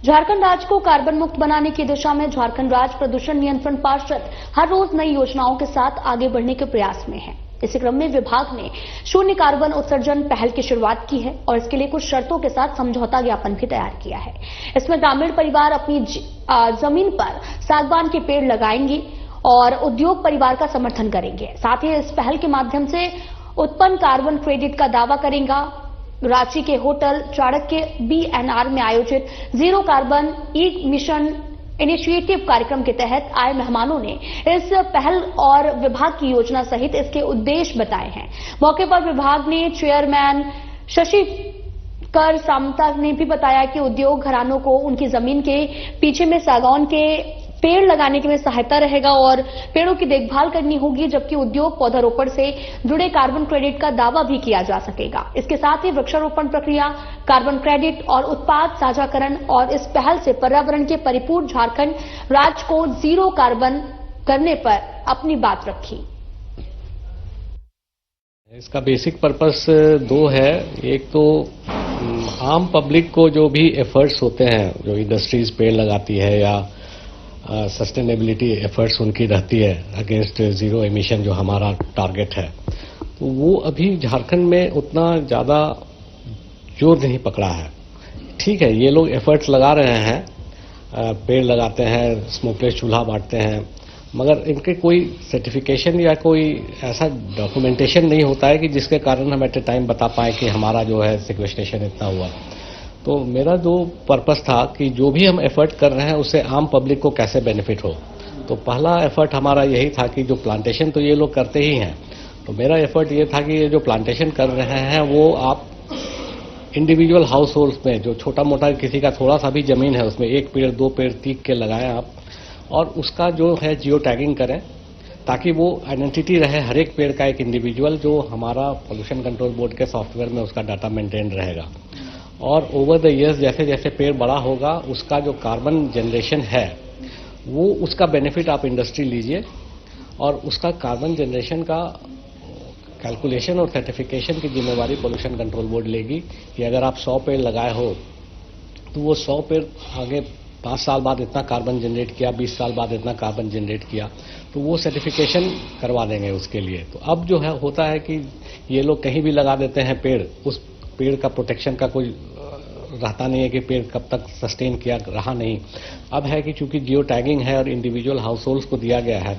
झारखंड राज्य को कार्बन मुक्त बनाने की दिशा में झारखंड राज्य प्रदूषण नियंत्रण पार्षद हर रोज नई योजनाओं के साथ आगे बढ़ने के प्रयास में है। इसी क्रम में विभाग ने शून्य कार्बन उत्सर्जन पहल की शुरुआत की है और इसके लिए कुछ शर्तों के साथ समझौता ज्ञापन भी तैयार किया है। इसमें ग्रामीण परिवार अपनी जमीन पर सागवान के पेड़ लगाएंगे और उद्योग परिवार का समर्थन करेंगे। साथ ही इस पहल के माध्यम से उत्पन्न कार्बन क्रेडिट का दावा करेगा। रांची के होटल चाणक्य BNR में आयोजित जीरो कार्बन ई मिशन इनिशिएटिव कार्यक्रम के तहत आए मेहमानों ने इस पहल और विभाग की योजना सहित इसके उद्देश्य बताए हैं। मौके पर विभाग ने चेयरमैन शशिकर सामंता ने भी बताया कि उद्योग घरानों को उनकी जमीन के पीछे में सागौन के पेड़ लगाने के में सहायता रहेगा और पेड़ों की देखभाल करनी होगी, जबकि उद्योग पौधारोपण से जुड़े कार्बन क्रेडिट का दावा भी किया जा सकेगा। इसके साथ ही वृक्षारोपण प्रक्रिया, कार्बन क्रेडिट और उत्पाद साझाकरण और इस पहल से पर्यावरण के परिपूर्ण झारखंड राज्य को जीरो कार्बन करने पर अपनी बात रखी। इसका बेसिक पर्पस दो है। एक तो आम पब्लिक को जो भी एफर्ट्स होते हैं, जो इंडस्ट्रीज पेड़ लगाती है या सस्टेनेबिलिटी एफर्ट्स उनकी रहती है अगेंस्ट जीरो एमिशन जो हमारा टारगेट है, तो वो अभी झारखंड में उतना ज्यादा जोर नहीं पकड़ा है। ठीक है, ये लोग एफर्ट्स लगा रहे हैं, पेड़ लगाते हैं, स्मोकलेस चूल्हा बांटते हैं, मगर इनके कोई सर्टिफिकेशन या कोई ऐसा डॉक्यूमेंटेशन नहीं होता है कि जिसके कारण हम एट ए टाइम बता पाए कि हमारा जो है सिक्वेस्ट्रेशन इतना हुआ। तो मेरा जो पर्पस था कि जो भी हम एफर्ट कर रहे हैं उससे आम पब्लिक को कैसे बेनिफिट हो। तो पहला एफर्ट हमारा यही था कि जो प्लांटेशन तो ये लोग करते ही हैं, तो मेरा एफर्ट ये था कि ये जो प्लांटेशन कर रहे हैं वो आप इंडिविजुअल हाउस होल्ड्स में, जो छोटा मोटा किसी का थोड़ा सा भी जमीन है उसमें एक पेड़ दो पेड़ तीक के लगाएं आप, और उसका जो है जियो टैगिंग करें ताकि वो आइडेंटिटी रहे हर एक पेड़ का एक इंडिविजुअल, जो हमारा पोल्यूशन कंट्रोल बोर्ड के सॉफ्टवेयर में उसका डाटा मेंटेन रहेगा। और ओवर द ईयर्स जैसे जैसे पेड़ बड़ा होगा उसका जो कार्बन जनरेशन है वो उसका बेनिफिट आप इंडस्ट्री लीजिए, और उसका कार्बन जनरेशन का कैलकुलेशन और सर्टिफिकेशन की जिम्मेवारी पोल्यूशन कंट्रोल बोर्ड लेगी कि अगर आप 100 पेड़ लगाए हो तो वो 100 पेड़ आगे 5 साल बाद इतना कार्बन जनरेट किया, 20 साल बाद इतना कार्बन जनरेट किया, तो वो सर्टिफिकेशन करवा देंगे उसके लिए। तो अब जो है होता है कि ये लोग कहीं भी लगा देते हैं पेड़, उस पेड़ का प्रोटेक्शन का कोई रहता नहीं है कि पेड़ कब तक सस्टेन किया रहा नहीं। अब है कि चूंकि जियो टैगिंग है और इंडिविजुअल हाउस होल्ड्स को दिया गया है,